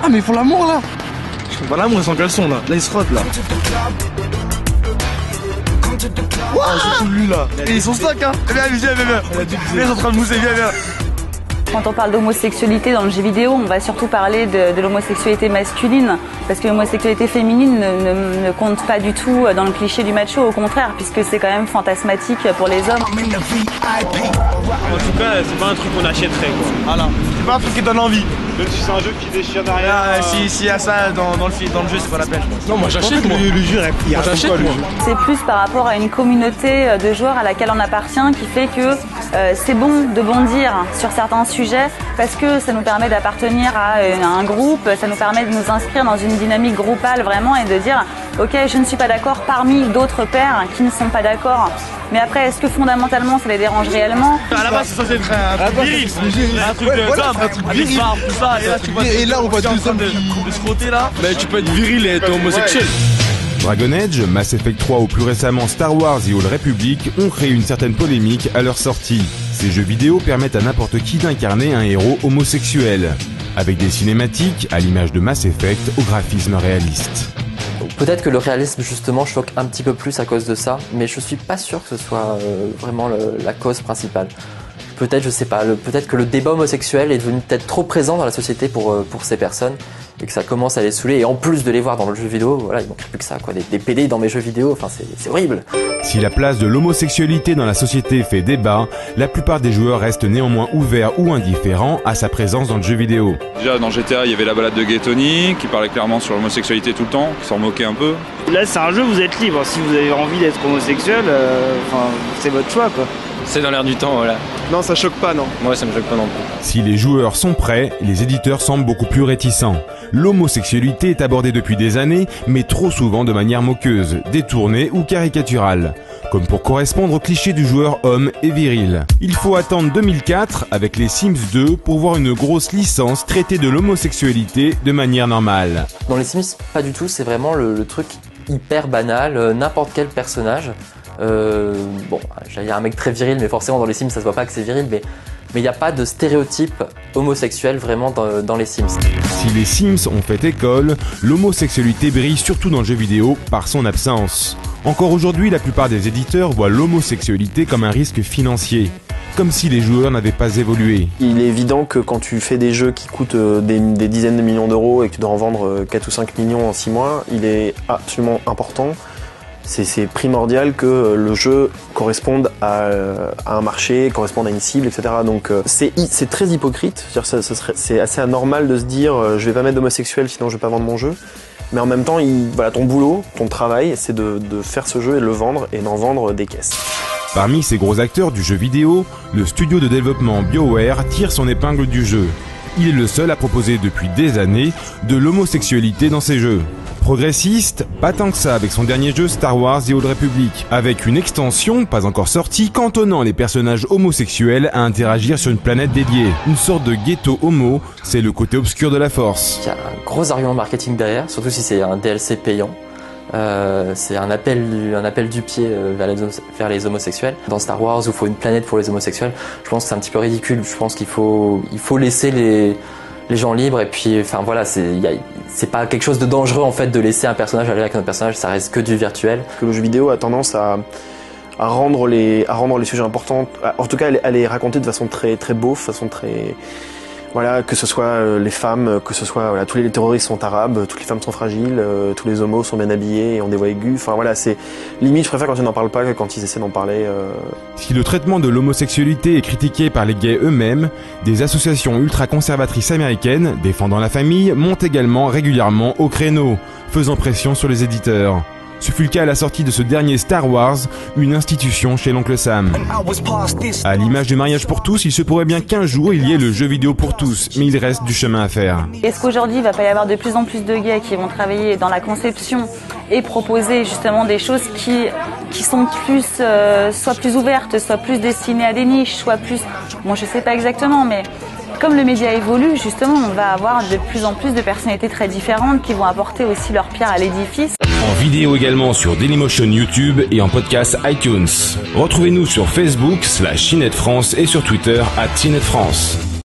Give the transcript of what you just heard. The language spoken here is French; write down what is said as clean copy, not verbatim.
Ah mais ils font l'amour là. Je fais pas l'amour, ils sont en caleçon là. Là ils se frottent là. Wow, surtout lui là. Et ils sont stock hein. Viens, ils sont en train de mousser, viens. Quand on parle d'homosexualité dans le jeu vidéo, on va surtout parler de l'homosexualité masculine, parce que l'homosexualité féminine ne compte pas du tout dans le cliché du macho, au contraire, puisque c'est quand même fantasmatique pour les hommes. En tout cas, c'est pas un truc qu'on achèterait quoi. Voilà, c'est pas un truc qui donne envie. Même si c'est un jeu qui déchire derrière. S'il y a ça dans le jeu, c'est pas la peine. Non, moi j'achète, moi. Le jeu est pris. J'achète, moi. C'est plus par rapport à une communauté de joueurs à laquelle on appartient qui fait que c'est bon de bondir sur certains sujets parce que ça nous permet d'appartenir à un groupe, ça nous permet de nous inscrire dans une dynamique groupale vraiment et de dire ok, je ne suis pas d'accord parmi d'autres pairs qui ne sont pas d'accord. Mais après, est-ce que fondamentalement ça les dérange réellement? À la base, c'est censé être un truc viril, un truc d'homme, un truc viril, tout ça. Et là, on voit deux hommes de se frotter là. Mais tu peux être viril et être homosexuel. Dragon Age, Mass Effect 3 ou plus récemment Star Wars The Old Republic ont créé une certaine polémique à leur sortie. Ces jeux vidéo permettent à n'importe qui d'incarner un héros homosexuel, avec des cinématiques à l'image de Mass Effect au graphisme réaliste. Peut-être que le réalisme justement choque un petit peu plus à cause de ça, mais je suis pas sûr que ce soit vraiment la cause principale. Peut-être, je sais pas, peut-être que le débat homosexuel est devenu peut-être trop présent dans la société pour ces personnes et que ça commence à les saouler. Et en plus de les voir dans le jeu vidéo, voilà, il manque plus que ça, quoi. Des PD dans mes jeux vidéo, enfin c'est horrible. Si la place de l'homosexualité dans la société fait débat, la plupart des joueurs restent néanmoins ouverts ou indifférents à sa présence dans le jeu vidéo. Déjà dans GTA, il y avait la balade de Gay Tony qui parlait clairement sur l'homosexualité tout le temps, qui s'en moquait un peu. Là, c'est un jeu, vous êtes libre. Si vous avez envie d'être homosexuel, c'est votre choix, quoi. C'est dans l'air du temps, voilà. Non, ça choque pas, non. Moi, ça me choque pas non plus. Si les joueurs sont prêts, les éditeurs semblent beaucoup plus réticents. L'homosexualité est abordée depuis des années, mais trop souvent de manière moqueuse, détournée ou caricaturale, comme pour correspondre au cliché du joueur homme et viril. Il faut attendre 2004, avec les Sims 2, pour voir une grosse licence traiter de l'homosexualité de manière normale. Dans les Sims, pas du tout, c'est vraiment le truc hyper banal, n'importe quel personnage. Bon, j'allais dire un mec très viril, mais forcément dans les Sims ça se voit pas que c'est viril, mais il n'y a pas de stéréotype homosexuel vraiment dans les Sims. Si les Sims ont fait école, l'homosexualité brille surtout dans le jeu vidéo par son absence. Encore aujourd'hui, la plupart des éditeurs voient l'homosexualité comme un risque financier, comme si les joueurs n'avaient pas évolué. Il est évident que quand tu fais des jeux qui coûtent des dizaines de millions d'euros et que tu dois en vendre 4 ou 5 millions en 6 mois, il est absolument important. C'est primordial que le jeu corresponde à un marché, corresponde à une cible, etc. Donc c'est très hypocrite, c'est assez anormal de se dire je vais pas mettre d'homosexuel sinon je vais pas vendre mon jeu. Mais en même temps, voilà, ton boulot, ton travail, c'est de faire ce jeu et de le vendre et d'en vendre des caisses. Parmi ces gros acteurs du jeu vidéo, le studio de développement BioWare tire son épingle du jeu. Il est le seul à proposer depuis des années de l'homosexualité dans ses jeux. Progressiste, pas tant que ça avec son dernier jeu Star Wars The Old Republic, avec une extension, pas encore sortie, cantonnant les personnages homosexuels à interagir sur une planète dédiée. Une sorte de ghetto homo, c'est le côté obscur de la Force. Il y a un gros argument marketing derrière, surtout si c'est un DLC payant. C'est un appel du pied vers les homosexuels. Dans Star Wars, où il faut une planète pour les homosexuels, je pense que c'est un petit peu ridicule. Je pense qu'il faut laisser les gens libres et puis, enfin voilà, c'est pas quelque chose de dangereux en fait de laisser un personnage aller avec un autre personnage. Ça reste que du virtuel. Que le jeu vidéo a tendance à rendre les sujets importants, en tout cas à les raconter de façon très très beau, de façon très voilà, que ce soit les femmes, que ce soit tous les terroristes sont arabes, toutes les femmes sont fragiles, tous les homos sont bien habillés et ont des voix aiguës. Enfin voilà, c'est limite je préfère quand ils n'en parlent pas que quand ils essaient d'en parler. Si le traitement de l'homosexualité est critiqué par les gays eux-mêmes, des associations ultra-conservatrices américaines défendant la famille montent également régulièrement au créneau, faisant pression sur les éditeurs. Ce fut le cas à la sortie de ce dernier Star Wars, une institution chez l'oncle Sam. À l'image du mariage pour tous, il se pourrait bien qu'un jour il y ait le jeu vidéo pour tous, mais il reste du chemin à faire. Est-ce qu'aujourd'hui il va pas y avoir de plus en plus de gays qui vont travailler dans la conception et proposer justement des choses qui sont plus, soit plus ouvertes, soit plus destinées à des niches, soit plus... Bon, je sais pas exactement, mais... Comme le média évolue, justement, on va avoir de plus en plus de personnalités très différentes qui vont apporter aussi leur pierre à l'édifice. En vidéo également sur Dailymotion YouTube et en podcast iTunes. Retrouvez-nous sur Facebook /CinetFrance et sur Twitter @CinetFrance.